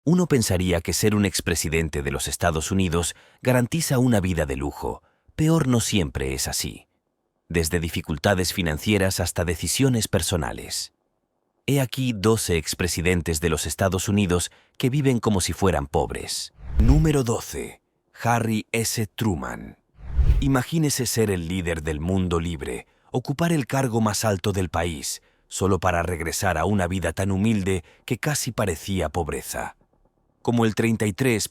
Uno pensaría que ser un expresidente de los Estados Unidos garantiza una vida de lujo. Peor no siempre es así. Desde dificultades financieras hasta decisiones personales. He aquí 12 expresidentes de los Estados Unidos que viven como si fueran pobres. Número 12. Harry S. Truman. Imagínese ser el líder del mundo libre, ocupar el cargo más alto del país, solo para regresar a una vida tan humilde que casi parecía pobreza. Como el 33.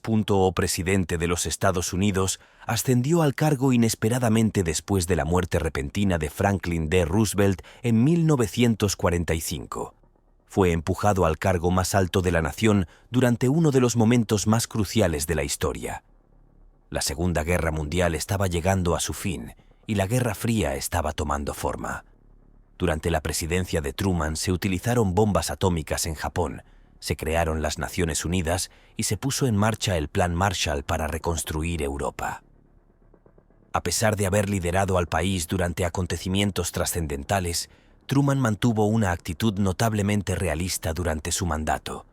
presidente de los Estados Unidos, ascendió al cargo inesperadamente después de la muerte repentina de Franklin D. Roosevelt en 1945. Fue empujado al cargo más alto de la nación durante uno de los momentos más cruciales de la historia. La Segunda Guerra Mundial estaba llegando a su fin y la Guerra Fría estaba tomando forma. Durante la presidencia de Truman se utilizaron bombas atómicas en Japón, se crearon las Naciones Unidas y se puso en marcha el Plan Marshall para reconstruir Europa. A pesar de haber liderado al país durante acontecimientos trascendentales, Truman mantuvo una actitud notablemente realista durante su mandato.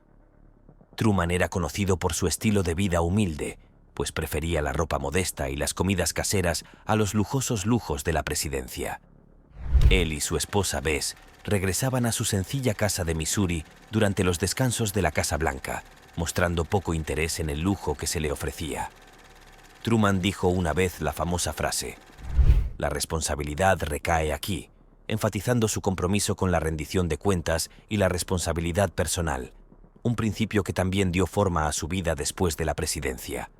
Truman era conocido por su estilo de vida humilde, pues prefería la ropa modesta y las comidas caseras a los lujosos lujos de la presidencia. Él y su esposa Bess regresaban a su sencilla casa de Missouri durante los descansos de la Casa Blanca, mostrando poco interés en el lujo que se le ofrecía. Truman dijo una vez la famosa frase: "La responsabilidad recae aquí", enfatizando su compromiso con la rendición de cuentas y la responsabilidad personal, un principio que también dio forma a su vida después de la presidencia.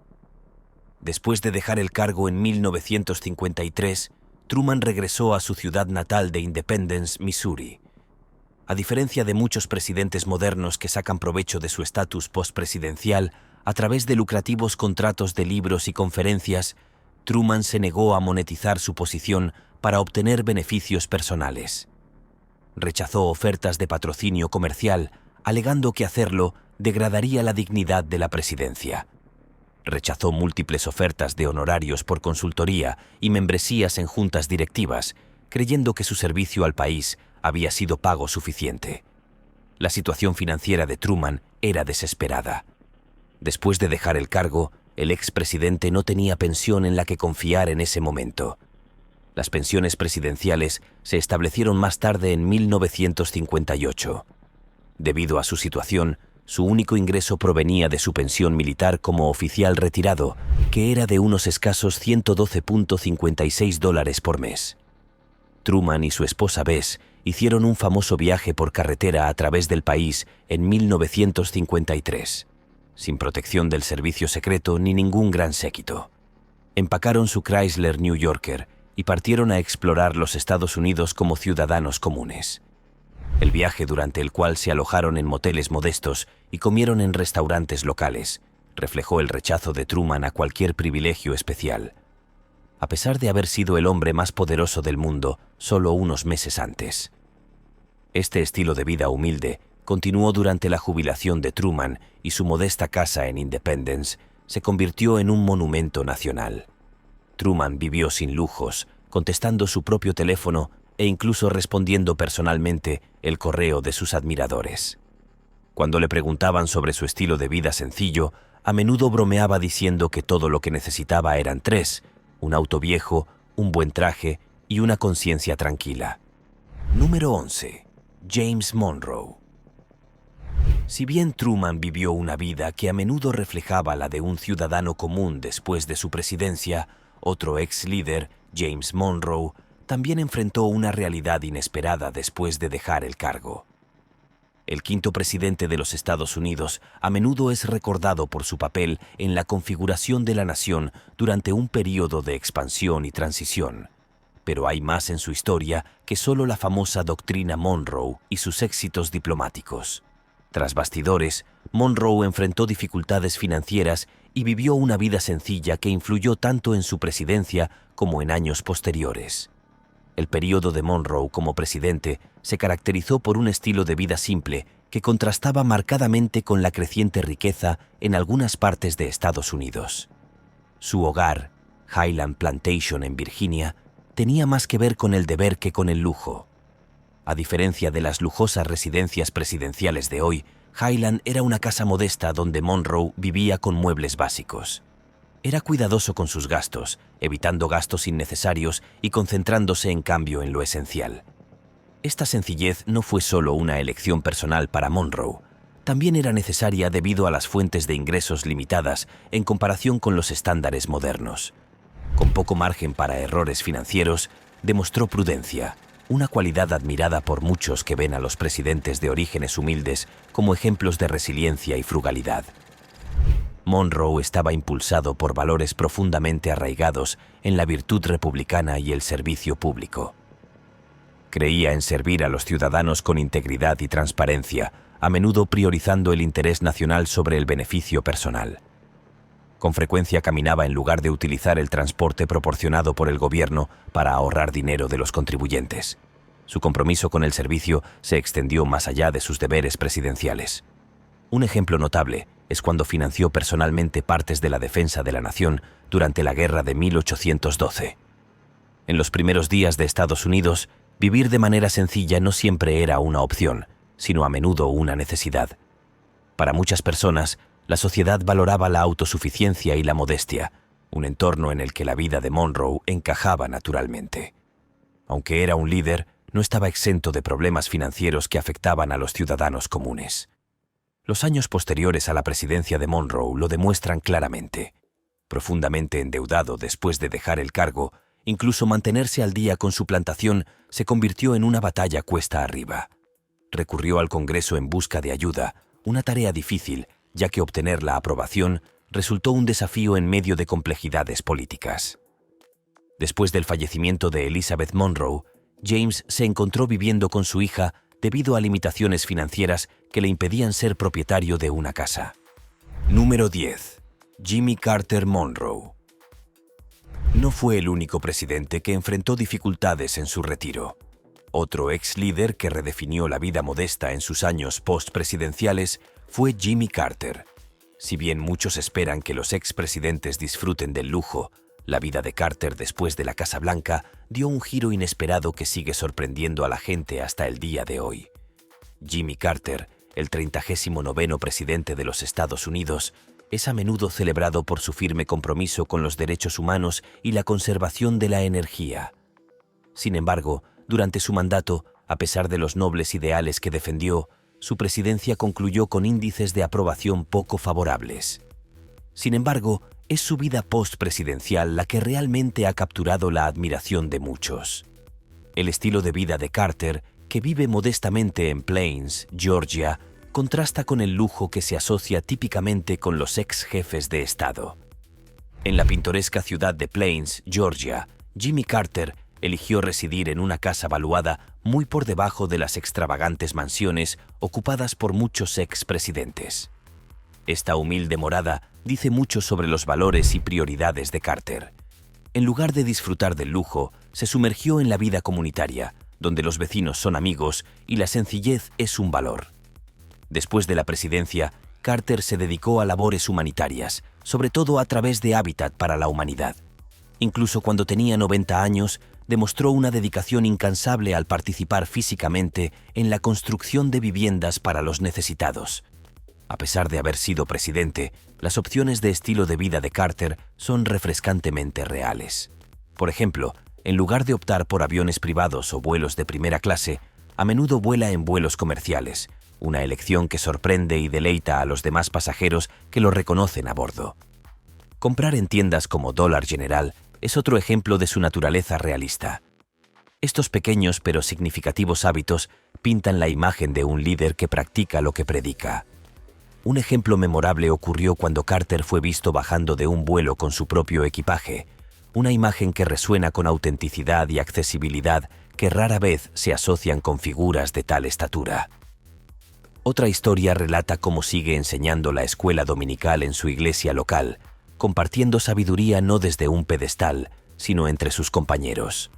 Después de dejar el cargo en 1953, Truman regresó a su ciudad natal de Independence, Missouri. A diferencia de muchos presidentes modernos que sacan provecho de su estatus postpresidencial a través de lucrativos contratos de libros y conferencias, Truman se negó a monetizar su posición para obtener beneficios personales. Rechazó ofertas de patrocinio comercial, alegando que hacerlo degradaría la dignidad de la presidencia. Rechazó múltiples ofertas de honorarios por consultoría y membresías en juntas directivas, creyendo que su servicio al país había sido pago suficiente. La situación financiera de Truman era desesperada. Después de dejar el cargo, el expresidente no tenía pensión en la que confiar en ese momento. Las pensiones presidenciales se establecieron más tarde en 1958. Debido a su situación, su único ingreso provenía de su pensión militar como oficial retirado, que era de unos escasos $112.56 por mes. Truman y su esposa Bess hicieron un famoso viaje por carretera a través del país en 1953, sin protección del servicio secreto ni ningún gran séquito. Empacaron su Chrysler New Yorker y partieron a explorar los Estados Unidos como ciudadanos comunes. El viaje, durante el cual se alojaron en moteles modestos y comieron en restaurantes locales, reflejó el rechazo de Truman a cualquier privilegio especial, a pesar de haber sido el hombre más poderoso del mundo solo unos meses antes. Este estilo de vida humilde continuó durante la jubilación de Truman y su modesta casa en Independence se convirtió en un monumento nacional. Truman vivió sin lujos, contestando su propio teléfono e incluso respondiendo personalmente el correo de sus admiradores. Cuando le preguntaban sobre su estilo de vida sencillo, a menudo bromeaba diciendo que todo lo que necesitaba eran tres: un auto viejo, un buen traje y una conciencia tranquila. Número 11. James Monroe. Si bien Truman vivió una vida que a menudo reflejaba la de un ciudadano común después de su presidencia, otro ex líder, James Monroe, también enfrentó una realidad inesperada después de dejar el cargo. El quinto presidente de los Estados Unidos a menudo es recordado por su papel en la configuración de la nación durante un período de expansión y transición. Pero hay más en su historia que solo la famosa doctrina Monroe y sus éxitos diplomáticos. Tras bastidores, Monroe enfrentó dificultades financieras y vivió una vida sencilla que influyó tanto en su presidencia como en años posteriores. El período de Monroe como presidente se caracterizó por un estilo de vida simple que contrastaba marcadamente con la creciente riqueza en algunas partes de Estados Unidos. Su hogar, Highland Plantation en Virginia, tenía más que ver con el deber que con el lujo. A diferencia de las lujosas residencias presidenciales de hoy, Highland era una casa modesta donde Monroe vivía con muebles básicos. Era cuidadoso con sus gastos, evitando gastos innecesarios y concentrándose en cambio en lo esencial. Esta sencillez no fue solo una elección personal para Monroe, también era necesaria debido a las fuentes de ingresos limitadas en comparación con los estándares modernos. Con poco margen para errores financieros, demostró prudencia, una cualidad admirada por muchos que ven a los presidentes de orígenes humildes como ejemplos de resiliencia y frugalidad. Monroe estaba impulsado por valores profundamente arraigados en la virtud republicana y el servicio público. Creía en servir a los ciudadanos con integridad y transparencia, a menudo priorizando el interés nacional sobre el beneficio personal. Con frecuencia caminaba en lugar de utilizar el transporte proporcionado por el gobierno para ahorrar dinero de los contribuyentes. Su compromiso con el servicio se extendió más allá de sus deberes presidenciales. Un ejemplo notable es cuando financió personalmente partes de la defensa de la nación durante la Guerra de 1812. En los primeros días de Estados Unidos, vivir de manera sencilla no siempre era una opción, sino a menudo una necesidad. Para muchas personas, la sociedad valoraba la autosuficiencia y la modestia, un entorno en el que la vida de Monroe encajaba naturalmente. Aunque era un líder, no estaba exento de problemas financieros que afectaban a los ciudadanos comunes. Los años posteriores a la presidencia de Monroe lo demuestran claramente. Profundamente endeudado después de dejar el cargo, incluso mantenerse al día con su plantación se convirtió en una batalla cuesta arriba. Recurrió al Congreso en busca de ayuda, una tarea difícil, ya que obtener la aprobación resultó un desafío en medio de complejidades políticas. Después del fallecimiento de Elizabeth Monroe, James se encontró viviendo con su hija debido a limitaciones financieras que le impedían ser propietario de una casa. Número 10. Jimmy Carter Monroe. No fue el único presidente que enfrentó dificultades en su retiro. Otro ex líder que redefinió la vida modesta en sus años postpresidenciales fue Jimmy Carter. Si bien muchos esperan que los expresidentes disfruten del lujo, la vida de Carter después de la Casa Blanca dio un giro inesperado que sigue sorprendiendo a la gente hasta el día de hoy. Jimmy Carter, el 39º presidente de los Estados Unidos, es a menudo celebrado por su firme compromiso con los derechos humanos y la conservación de la energía. Sin embargo, durante su mandato, a pesar de los nobles ideales que defendió, su presidencia concluyó con índices de aprobación poco favorables. Sin embargo, es su vida postpresidencial la que realmente ha capturado la admiración de muchos. El estilo de vida de Carter, que vive modestamente en Plains, Georgia, contrasta con el lujo que se asocia típicamente con los ex jefes de Estado. En la pintoresca ciudad de Plains, Georgia, Jimmy Carter eligió residir en una casa valuada muy por debajo de las extravagantes mansiones ocupadas por muchos expresidentes. Esta humilde morada dice mucho sobre los valores y prioridades de Carter. En lugar de disfrutar del lujo, se sumergió en la vida comunitaria, donde los vecinos son amigos y la sencillez es un valor. Después de la presidencia, Carter se dedicó a labores humanitarias, sobre todo a través de Hábitat para la Humanidad. Incluso cuando tenía 90 años, demostró una dedicación incansable al participar físicamente en la construcción de viviendas para los necesitados. A pesar de haber sido presidente, las opciones de estilo de vida de Carter son refrescantemente reales. Por ejemplo, en lugar de optar por aviones privados o vuelos de primera clase, a menudo vuela en vuelos comerciales, una elección que sorprende y deleita a los demás pasajeros que lo reconocen a bordo. Comprar en tiendas como Dollar General es otro ejemplo de su naturaleza realista. Estos pequeños pero significativos hábitos pintan la imagen de un líder que practica lo que predica. Un ejemplo memorable ocurrió cuando Carter fue visto bajando de un vuelo con su propio equipaje, una imagen que resuena con autenticidad y accesibilidad que rara vez se asocian con figuras de tal estatura. Otra historia relata cómo sigue enseñando la escuela dominical en su iglesia local, compartiendo sabiduría no desde un pedestal, sino entre sus compañeros.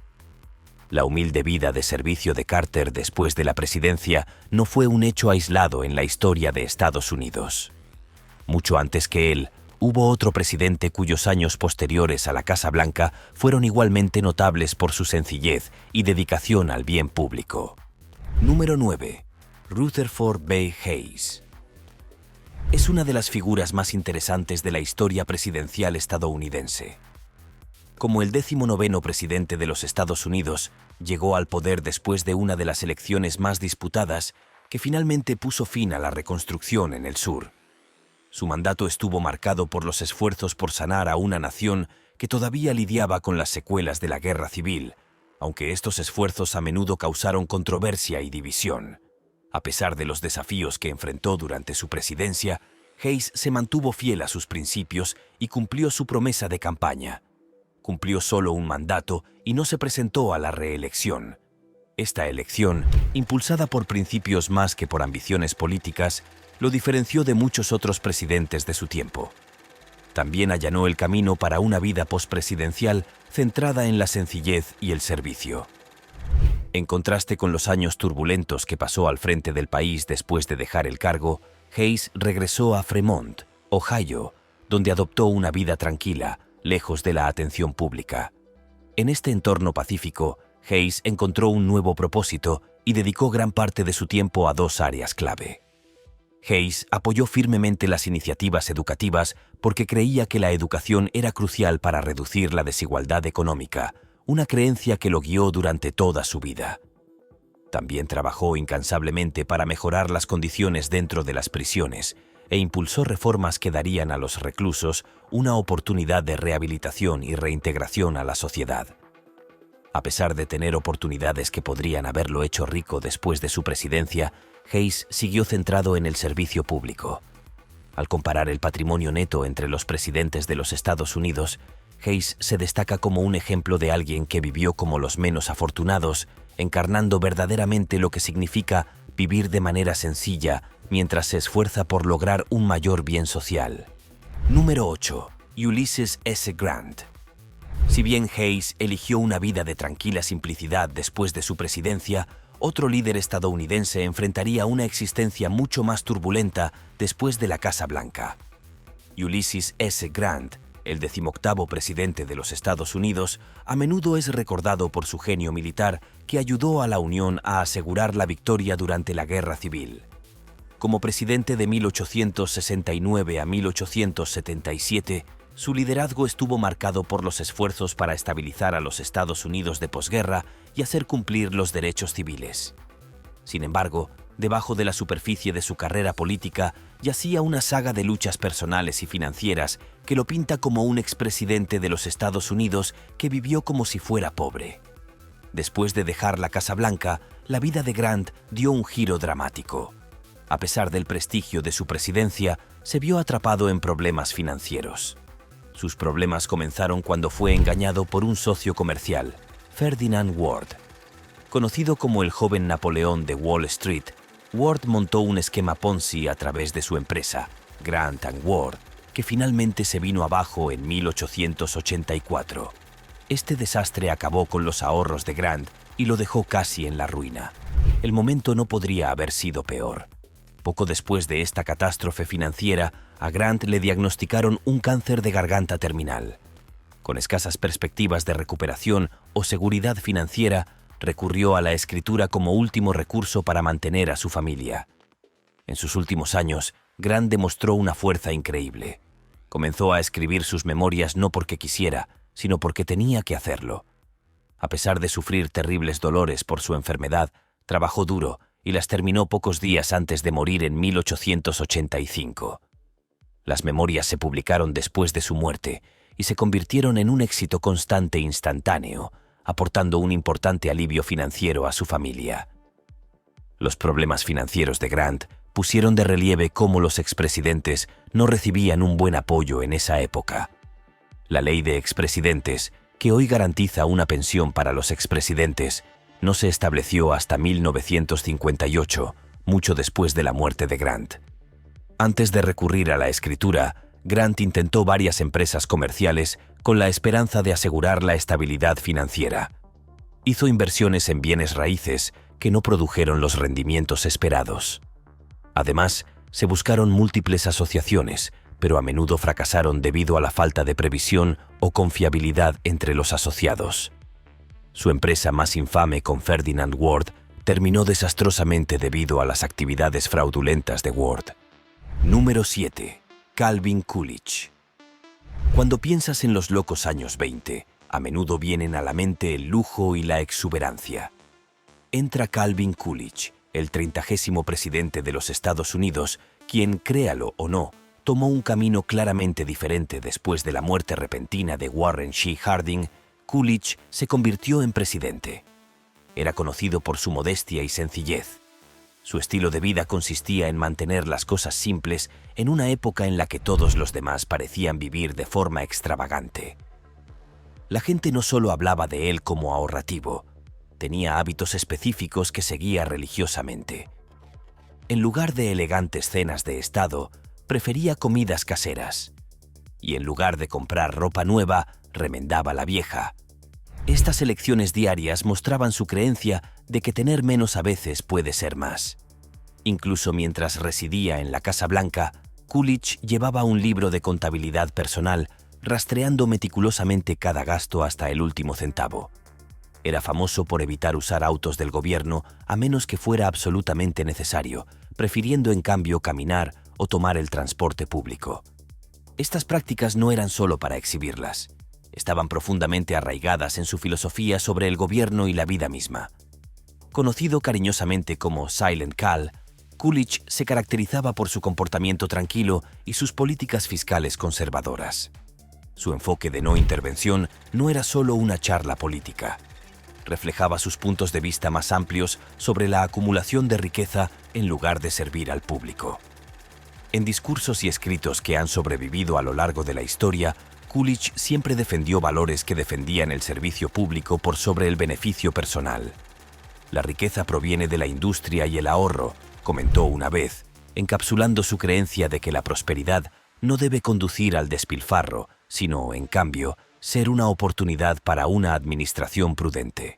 La humilde vida de servicio de Carter después de la presidencia no fue un hecho aislado en la historia de Estados Unidos. Mucho antes que él, hubo otro presidente cuyos años posteriores a la Casa Blanca fueron igualmente notables por su sencillez y dedicación al bien público. Número 9. Rutherford B. Hayes. es una de las figuras más interesantes de la historia presidencial estadounidense. Como el 19º presidente de los Estados Unidos, llegó al poder después de una de las elecciones más disputadas que finalmente puso fin a la reconstrucción en el sur. Su mandato estuvo marcado por los esfuerzos por sanar a una nación que todavía lidiaba con las secuelas de la guerra civil, aunque estos esfuerzos a menudo causaron controversia y división. A pesar de los desafíos que enfrentó durante su presidencia, Hayes se mantuvo fiel a sus principios y cumplió su promesa de campaña. Cumplió solo un mandato y no se presentó a la reelección. Esta elección, impulsada por principios más que por ambiciones políticas, lo diferenció de muchos otros presidentes de su tiempo. También allanó el camino para una vida postpresidencial centrada en la sencillez y el servicio. En contraste con los años turbulentos que pasó al frente del país después de dejar el cargo, Hayes regresó a Fremont, Ohio, donde adoptó una vida tranquila, lejos de la atención pública. En este entorno pacífico, Hayes encontró un nuevo propósito y dedicó gran parte de su tiempo a dos áreas clave. Hayes apoyó firmemente las iniciativas educativas porque creía que la educación era crucial para reducir la desigualdad económica, una creencia que lo guió durante toda su vida. También trabajó incansablemente para mejorar las condiciones dentro de las prisiones e impulsó reformas que darían a los reclusos una oportunidad de rehabilitación y reintegración a la sociedad. A pesar de tener oportunidades que podrían haberlo hecho rico después de su presidencia, Hayes siguió centrado en el servicio público. Al comparar el patrimonio neto entre los presidentes de los Estados Unidos, Hayes se destaca como un ejemplo de alguien que vivió como los menos afortunados, encarnando verdaderamente lo que significa vivir de manera sencilla mientras se esfuerza por lograr un mayor bien social. Número 8. Ulysses S. Grant. Si bien Hayes eligió una vida de tranquila simplicidad después de su presidencia, otro líder estadounidense enfrentaría una existencia mucho más turbulenta después de la Casa Blanca. Ulysses S. Grant, el 18º presidente de los Estados Unidos, a menudo es recordado por su genio militar que ayudó a la Unión a asegurar la victoria durante la Guerra Civil. Como presidente de 1869 a 1877, su liderazgo estuvo marcado por los esfuerzos para estabilizar a los Estados Unidos de posguerra y hacer cumplir los derechos civiles. Sin embargo, debajo de la superficie de su carrera política yacía una saga de luchas personales y financieras que lo pinta como un expresidente de los Estados Unidos que vivió como si fuera pobre. Después de dejar la Casa Blanca, la vida de Grant dio un giro dramático. A pesar del prestigio de su presidencia, se vio atrapado en problemas financieros. Sus problemas comenzaron cuando fue engañado por un socio comercial, Ferdinand Ward. Conocido como el joven Napoleón de Wall Street, Ward montó un esquema Ponzi a través de su empresa, Grant & Ward, que finalmente se vino abajo en 1884. Este desastre acabó con los ahorros de Grant y lo dejó casi en la ruina. El momento no podría haber sido peor. Poco después de esta catástrofe financiera, a Grant le diagnosticaron un cáncer de garganta terminal. Con escasas perspectivas de recuperación o seguridad financiera, recurrió a la escritura como último recurso para mantener a su familia. En sus últimos años, Grant demostró una fuerza increíble. Comenzó a escribir sus memorias no porque quisiera, sino porque tenía que hacerlo. A pesar de sufrir terribles dolores por su enfermedad, trabajó duro y las terminó pocos días antes de morir en 1885. Las memorias se publicaron después de su muerte y se convirtieron en un éxito constante e instantáneo, aportando un importante alivio financiero a su familia. Los problemas financieros de Grant pusieron de relieve cómo los expresidentes no recibían un buen apoyo en esa época. La ley de expresidentes, que hoy garantiza una pensión para los expresidentes, no se estableció hasta 1958, mucho después de la muerte de Grant. Antes de recurrir a la escritura, Grant intentó varias empresas comerciales con la esperanza de asegurar la estabilidad financiera. Hizo inversiones en bienes raíces que no produjeron los rendimientos esperados. Además, se buscaron múltiples asociaciones, pero a menudo fracasaron debido a la falta de previsión o confiabilidad entre los asociados. Su empresa más infame con Ferdinand Ward terminó desastrosamente debido a las actividades fraudulentas de Ward. Número 7. Calvin Coolidge. Cuando piensas en los locos años 20, a menudo vienen a la mente el lujo y la exuberancia. Entra Calvin Coolidge, el 30º presidente de los Estados Unidos, quien, créalo o no, tomó un camino claramente diferente después de la muerte repentina de Warren G. Harding. Coolidge se convirtió en presidente. Era conocido por su modestia y sencillez. Su estilo de vida consistía en mantener las cosas simples en una época en la que todos los demás parecían vivir de forma extravagante. La gente no solo hablaba de él como ahorrativo, tenía hábitos específicos que seguía religiosamente. En lugar de elegantes cenas de estado, prefería comidas caseras. Y en lugar de comprar ropa nueva, remendaba la vieja. Estas elecciones diarias mostraban su creencia de que tener menos a veces puede ser más. Incluso mientras residía en la Casa Blanca, Coolidge llevaba un libro de contabilidad personal, rastreando meticulosamente cada gasto hasta el último centavo. Era famoso por evitar usar autos del gobierno a menos que fuera absolutamente necesario, prefiriendo en cambio caminar o tomar el transporte público. Estas prácticas no eran solo para exhibirlas. Estaban profundamente arraigadas en su filosofía sobre el gobierno y la vida misma. Conocido cariñosamente como Silent Cal, Coolidge se caracterizaba por su comportamiento tranquilo y sus políticas fiscales conservadoras. Su enfoque de no intervención no era solo una charla política. Reflejaba sus puntos de vista más amplios sobre la acumulación de riqueza en lugar de servir al público. En discursos y escritos que han sobrevivido a lo largo de la historia, Coolidge siempre defendió valores que defendían el servicio público por sobre el beneficio personal. La riqueza proviene de la industria y el ahorro, comentó una vez, encapsulando su creencia de que la prosperidad no debe conducir al despilfarro, sino, en cambio, ser una oportunidad para una administración prudente.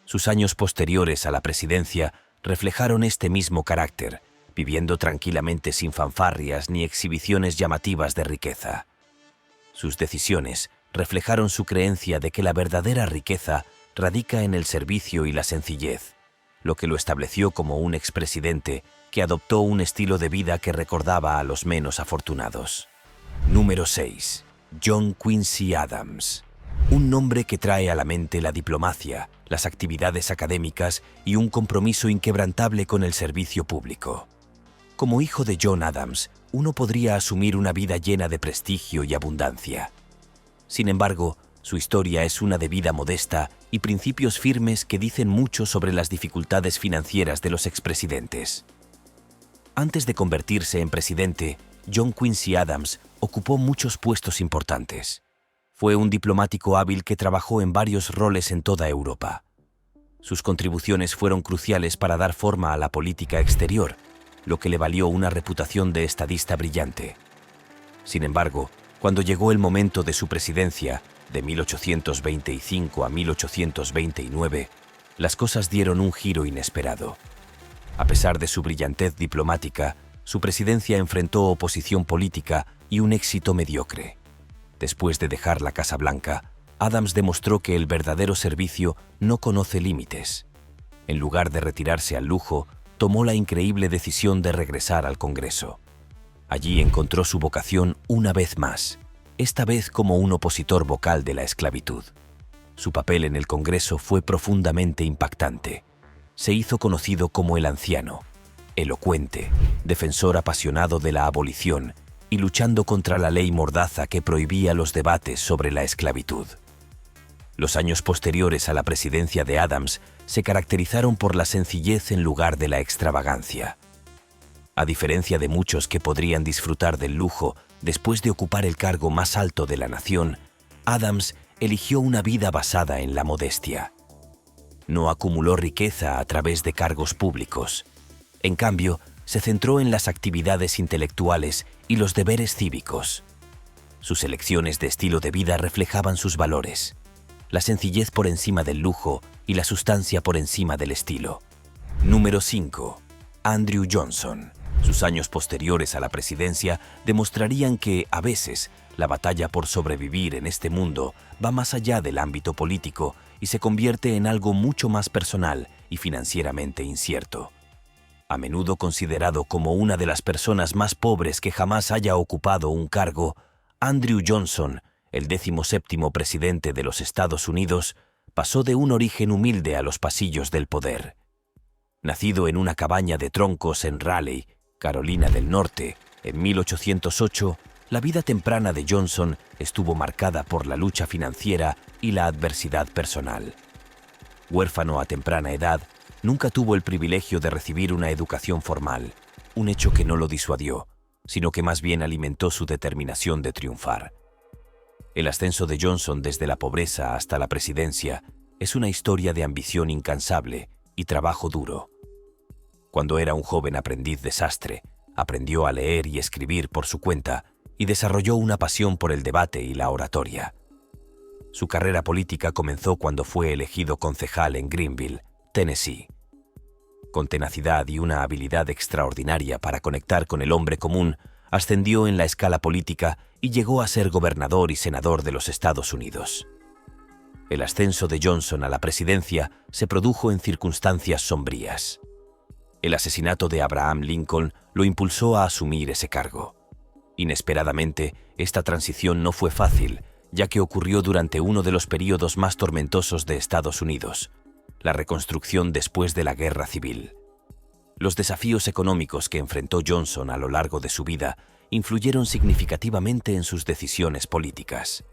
Sus años posteriores a la presidencia reflejaron este mismo carácter, viviendo tranquilamente sin fanfarrias ni exhibiciones llamativas de riqueza. Sus decisiones reflejaron su creencia de que la verdadera riqueza radica en el servicio y la sencillez, lo que lo estableció como un expresidente que adoptó un estilo de vida que recordaba a los menos afortunados. Número 6. John Quincy Adams. Un nombre que trae a la mente la diplomacia, las actividades académicas y un compromiso inquebrantable con el servicio público. Como hijo de John Adams, uno podría asumir una vida llena de prestigio y abundancia. Sin embargo, su historia es una de vida modesta y principios firmes que dicen mucho sobre las dificultades financieras de los expresidentes. Antes de convertirse en presidente, John Quincy Adams ocupó muchos puestos importantes. Fue un diplomático hábil que trabajó en varios roles en toda Europa. Sus contribuciones fueron cruciales para dar forma a la política exterior, lo que le valió una reputación de estadista brillante. Sin embargo, cuando llegó el momento de su presidencia, de 1825 a 1829, las cosas dieron un giro inesperado. A pesar de su brillantez diplomática, su presidencia enfrentó oposición política y un éxito mediocre. Después de dejar la Casa Blanca, Adams demostró que el verdadero servicio no conoce límites. En lugar de retirarse al lujo, tomó la increíble decisión de regresar al Congreso. Allí encontró su vocación una vez más, esta vez como un opositor vocal de la esclavitud. Su papel en el Congreso fue profundamente impactante. Se hizo conocido como el anciano, elocuente, defensor apasionado de la abolición y luchando contra la ley mordaza que prohibía los debates sobre la esclavitud. Los años posteriores a la presidencia de Adams se caracterizaron por la sencillez en lugar de la extravagancia. A diferencia de muchos que podrían disfrutar del lujo después de ocupar el cargo más alto de la nación, Adams eligió una vida basada en la modestia. No acumuló riqueza a través de cargos públicos. En cambio, se centró en las actividades intelectuales y los deberes cívicos. Sus elecciones de estilo de vida reflejaban sus valores: la sencillez por encima del lujo y la sustancia por encima del estilo. Número 5. Andrew Johnson. Sus años posteriores a la presidencia demostrarían que, a veces, la batalla por sobrevivir en este mundo va más allá del ámbito político y se convierte en algo mucho más personal y financieramente incierto. A menudo considerado como una de las personas más pobres que jamás haya ocupado un cargo, Andrew Johnson, el 17º presidente de los Estados Unidos, pasó de un origen humilde a los pasillos del poder. Nacido en una cabaña de troncos en Raleigh, Carolina del Norte, en 1808, la vida temprana de Johnson estuvo marcada por la lucha financiera y la adversidad personal. Huérfano a temprana edad, nunca tuvo el privilegio de recibir una educación formal, un hecho que no lo disuadió, sino que más bien alimentó su determinación de triunfar. El ascenso de Johnson desde la pobreza hasta la presidencia es una historia de ambición incansable y trabajo duro. Cuando era un joven aprendiz de sastre, aprendió a leer y escribir por su cuenta y desarrolló una pasión por el debate y la oratoria. Su carrera política comenzó cuando fue elegido concejal en Greenville, Tennessee. Con tenacidad y una habilidad extraordinaria para conectar con el hombre común, ascendió en la escala política y llegó a ser gobernador y senador de los Estados Unidos. El ascenso de Johnson a la presidencia se produjo en circunstancias sombrías. El asesinato de Abraham Lincoln lo impulsó a asumir ese cargo. Inesperadamente, esta transición no fue fácil, ya que ocurrió durante uno de los períodos más tormentosos de Estados Unidos, la reconstrucción después de la Guerra Civil. Los desafíos económicos que enfrentó Johnson a lo largo de su vida influyeron significativamente en sus decisiones políticas.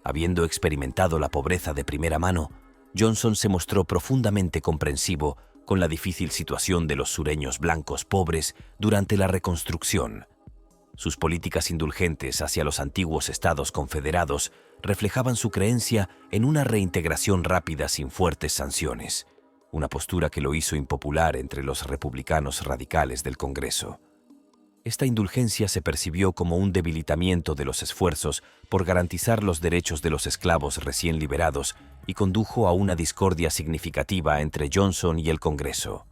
Habiendo experimentado la pobreza de primera mano, Johnson se mostró profundamente comprensivo con la difícil situación de los sureños blancos pobres durante la reconstrucción. Sus políticas indulgentes hacia los antiguos estados confederados reflejaban su creencia en una reintegración rápida sin fuertes sanciones, una postura que lo hizo impopular entre los republicanos radicales del Congreso. Esta indulgencia se percibió como un debilitamiento de los esfuerzos por garantizar los derechos de los esclavos recién liberados y condujo a una discordia significativa entre Johnson y el Congreso.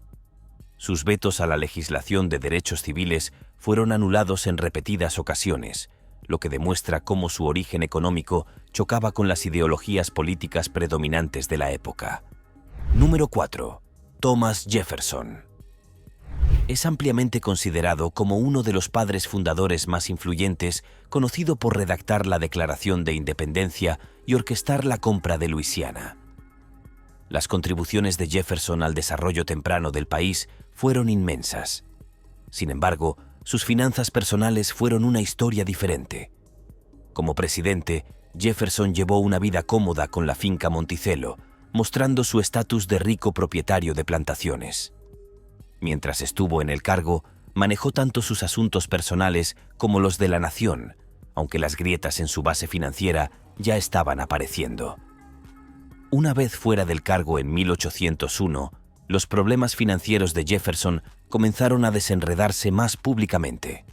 Sus vetos a la legislación de derechos civiles fueron anulados en repetidas ocasiones, lo que demuestra cómo su origen económico chocaba con las ideologías políticas predominantes de la época. Número 4. Thomas Jefferson. Es ampliamente considerado como uno de los padres fundadores más influyentes, conocido por redactar la Declaración de Independencia y orquestar la compra de Luisiana. Las contribuciones de Jefferson al desarrollo temprano del país fueron inmensas. Sin embargo, sus finanzas personales fueron una historia diferente. Como presidente, Jefferson llevó una vida cómoda con la finca Monticello, mostrando su estatus de rico propietario de plantaciones. Mientras estuvo en el cargo, manejó tanto sus asuntos personales como los de la nación, aunque las grietas en su base financiera ya estaban apareciendo. Una vez fuera del cargo en 1801, los problemas financieros de Jefferson comenzaron a desenredarse más públicamente.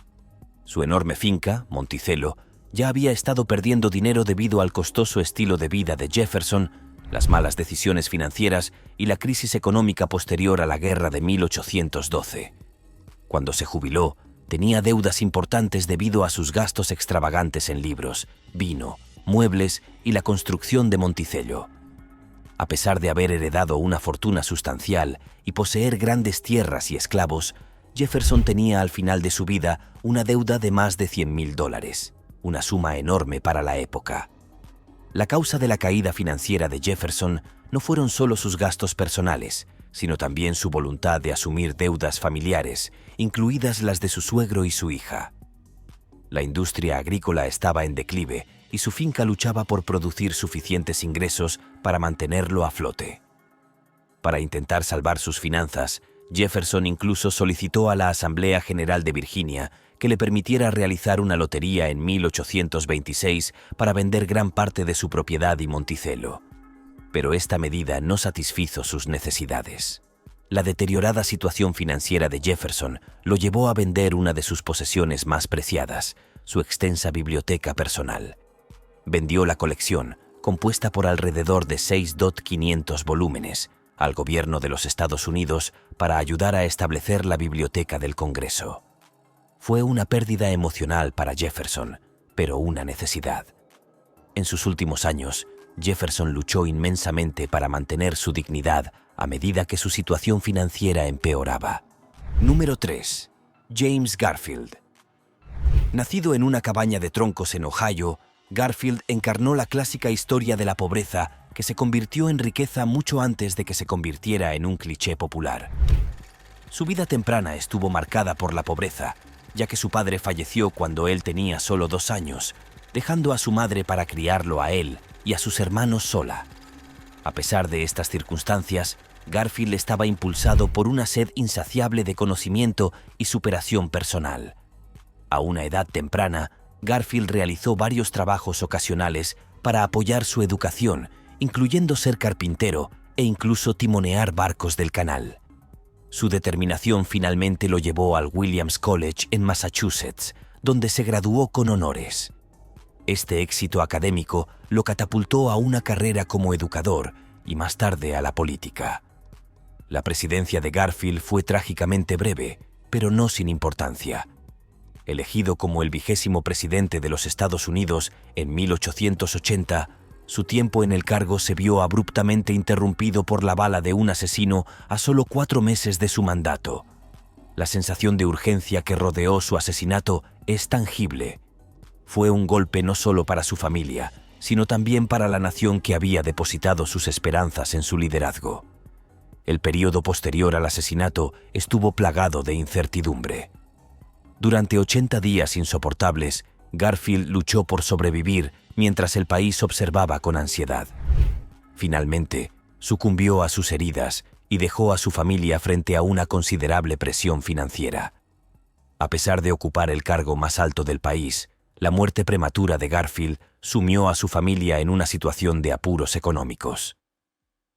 Su enorme finca, Monticello, ya había estado perdiendo dinero debido al costoso estilo de vida de Jefferson, las malas decisiones financieras y la crisis económica posterior a la guerra de 1812. Cuando se jubiló, tenía deudas importantes debido a sus gastos extravagantes en libros, vino, muebles y la construcción de Monticello. A pesar de haber heredado una fortuna sustancial y poseer grandes tierras y esclavos, Jefferson tenía al final de su vida una deuda de más de $100,000, una suma enorme para la época. La causa de la caída financiera de Jefferson no fueron solo sus gastos personales, sino también su voluntad de asumir deudas familiares, incluidas las de su suegro y su hija. La industria agrícola estaba en declive y su finca luchaba por producir suficientes ingresos para mantenerlo a flote. Para intentar salvar sus finanzas, Jefferson incluso solicitó a la Asamblea General de Virginia que le permitiera realizar una lotería en 1826 para vender gran parte de su propiedad y Monticello. Pero esta medida no satisfizo sus necesidades. La deteriorada situación financiera de Jefferson lo llevó a vender una de sus posesiones más preciadas, su extensa biblioteca personal. Vendió la colección, compuesta por alrededor de 6,500 volúmenes, al gobierno de los Estados Unidos para ayudar a establecer la Biblioteca del Congreso. Fue una pérdida emocional para Jefferson, pero una necesidad. En sus últimos años, Jefferson luchó inmensamente para mantener su dignidad a medida que su situación financiera empeoraba. Número 3. James Garfield. Nacido en una cabaña de troncos en Ohio, Garfield encarnó la clásica historia de la pobreza que se convirtió en riqueza mucho antes de que se convirtiera en un cliché popular. Su vida temprana estuvo marcada por la pobreza, ya que su padre falleció cuando él tenía solo 2 años, dejando a su madre para criarlo a él y a sus hermanos sola. A pesar de estas circunstancias, Garfield estaba impulsado por una sed insaciable de conocimiento y superación personal. A una edad temprana, Garfield realizó varios trabajos ocasionales para apoyar su educación, incluyendo ser carpintero e incluso timonear barcos del canal. Su determinación finalmente lo llevó al Williams College en Massachusetts, donde se graduó con honores. Este éxito académico lo catapultó a una carrera como educador y más tarde a la política. La presidencia de Garfield fue trágicamente breve, pero no sin importancia. Elegido como el 20º presidente de los Estados Unidos en 1880, su tiempo en el cargo se vio abruptamente interrumpido por la bala de un asesino a solo 4 meses de su mandato. La sensación de urgencia que rodeó su asesinato es tangible. Fue un golpe no solo para su familia, sino también para la nación que había depositado sus esperanzas en su liderazgo. El período posterior al asesinato estuvo plagado de incertidumbre. Durante 80 días insoportables, Garfield luchó por sobrevivir mientras el país observaba con ansiedad. Finalmente, sucumbió a sus heridas y dejó a su familia frente a una considerable presión financiera. A pesar de ocupar el cargo más alto del país, la muerte prematura de Garfield sumió a su familia en una situación de apuros económicos.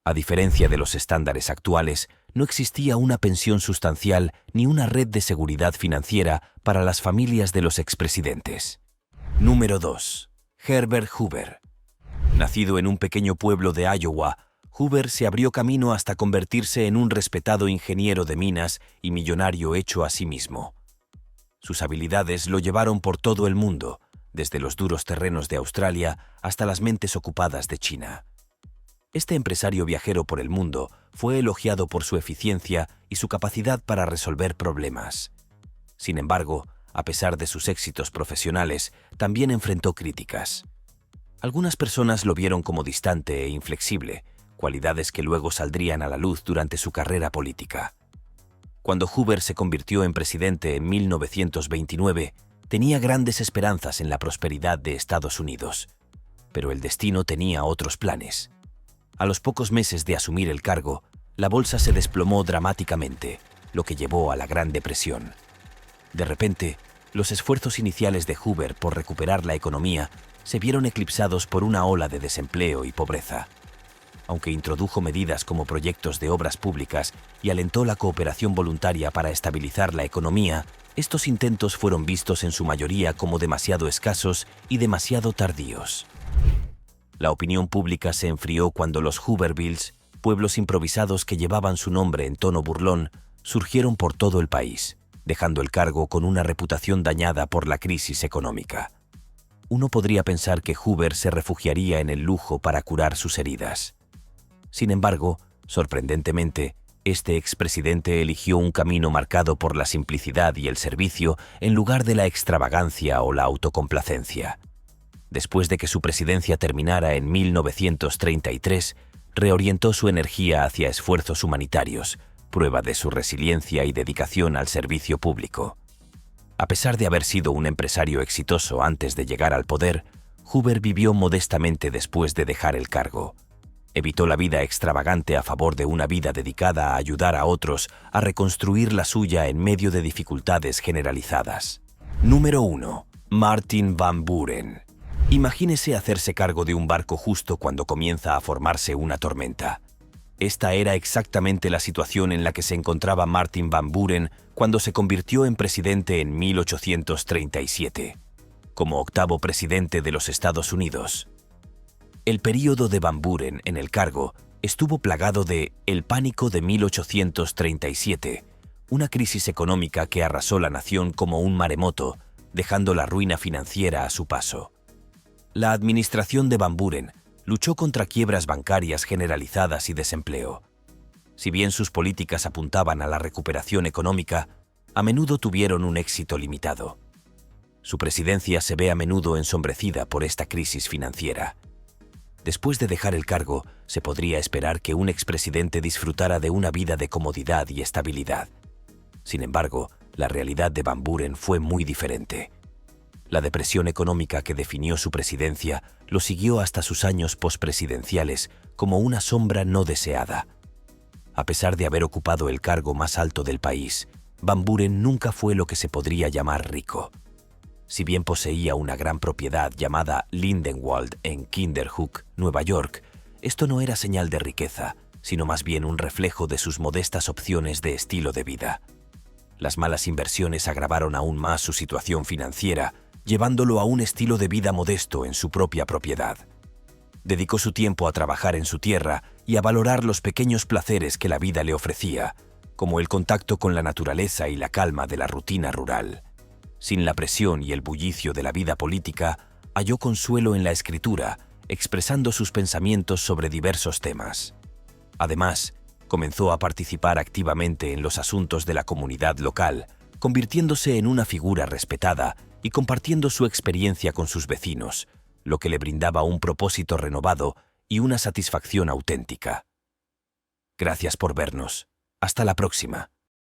A diferencia de los estándares actuales, no existía una pensión sustancial ni una red de seguridad financiera para las familias de los expresidentes. Número 2. Herbert Hoover. Nacido en un pequeño pueblo de Iowa, Hoover se abrió camino hasta convertirse en un respetado ingeniero de minas y millonario hecho a sí mismo. Sus habilidades lo llevaron por todo el mundo, desde los duros terrenos de Australia hasta las mentes ocupadas de China. Este empresario viajero por el mundo fue elogiado por su eficiencia y su capacidad para resolver problemas. Sin embargo, a pesar de sus éxitos profesionales, también enfrentó críticas. Algunas personas lo vieron como distante e inflexible, cualidades que luego saldrían a la luz durante su carrera política. Cuando Hoover se convirtió en presidente en 1929, tenía grandes esperanzas en la prosperidad de Estados Unidos. Pero el destino tenía otros planes. A los pocos meses de asumir el cargo, la bolsa se desplomó dramáticamente, lo que llevó a la Gran Depresión. De repente, los esfuerzos iniciales de Hoover por recuperar la economía se vieron eclipsados por una ola de desempleo y pobreza. Aunque introdujo medidas como proyectos de obras públicas y alentó la cooperación voluntaria para estabilizar la economía, estos intentos fueron vistos en su mayoría como demasiado escasos y demasiado tardíos. La opinión pública se enfrió cuando los Hoovervilles, pueblos improvisados que llevaban su nombre en tono burlón, surgieron por todo el país, dejando el cargo con una reputación dañada por la crisis económica. Uno podría pensar que Hoover se refugiaría en el lujo para curar sus heridas. Sin embargo, sorprendentemente, este expresidente eligió un camino marcado por la simplicidad y el servicio en lugar de la extravagancia o la autocomplacencia. Después de que su presidencia terminara en 1933, reorientó su energía hacia esfuerzos humanitarios, prueba de su resiliencia y dedicación al servicio público. A pesar de haber sido un empresario exitoso antes de llegar al poder, Hoover vivió modestamente después de dejar el cargo. Evitó la vida extravagante a favor de una vida dedicada a ayudar a otros a reconstruir la suya en medio de dificultades generalizadas. Número 1. Martin Van Buren. Imagínese hacerse cargo de un barco justo cuando comienza a formarse una tormenta. Esta era exactamente la situación en la que se encontraba Martin Van Buren cuando se convirtió en presidente en 1837, como 8º presidente de los Estados Unidos. El período de Van Buren en el cargo estuvo plagado de el pánico de 1837, una crisis económica que arrasó la nación como un maremoto, dejando la ruina financiera a su paso. La administración de Van Buren luchó contra quiebras bancarias generalizadas y desempleo. Si bien sus políticas apuntaban a la recuperación económica, a menudo tuvieron un éxito limitado. Su presidencia se ve a menudo ensombrecida por esta crisis financiera. Después de dejar el cargo, se podría esperar que un expresidente disfrutara de una vida de comodidad y estabilidad. Sin embargo, la realidad de Van Buren fue muy diferente. La depresión económica que definió su presidencia lo siguió hasta sus años pospresidenciales como una sombra no deseada. A pesar de haber ocupado el cargo más alto del país, Van Buren nunca fue lo que se podría llamar rico. Si bien poseía una gran propiedad llamada Lindenwold en Kinderhook, Nueva York, esto no era señal de riqueza, sino más bien un reflejo de sus modestas opciones de estilo de vida. Las malas inversiones agravaron aún más su situación financiera, llevándolo a un estilo de vida modesto en su propia propiedad. Dedicó su tiempo a trabajar en su tierra y a valorar los pequeños placeres que la vida le ofrecía, como el contacto con la naturaleza y la calma de la rutina rural. Sin la presión y el bullicio de la vida política, halló consuelo en la escritura, expresando sus pensamientos sobre diversos temas. Además, comenzó a participar activamente en los asuntos de la comunidad local, convirtiéndose en una figura respetada y compartiendo su experiencia con sus vecinos, lo que le brindaba un propósito renovado y una satisfacción auténtica. Gracias por vernos. Hasta la próxima.